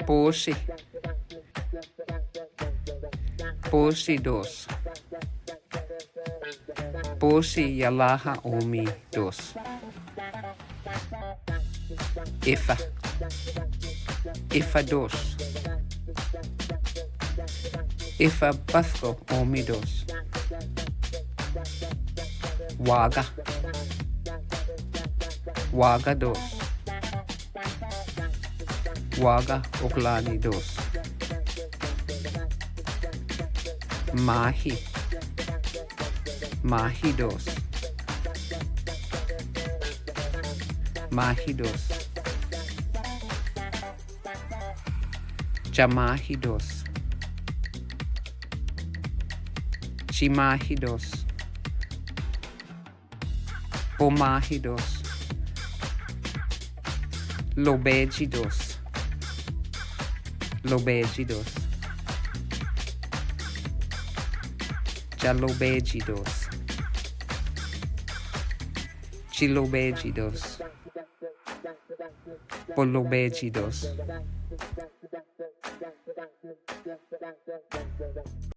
Posi. Posi dos. Posi yalaha omi dos. Ifa. Ifa dos. Ifa basko omi dos. Waga. Waga dos. Waga oklani dos. Mahi. Mahi dos. Mahi dos. Chamahi dos. Chimahi dos. Pomahi dos. Lobeji dos. Lobeji dos. Chalobeji dos. Chilobeji dos. Polobeji dos.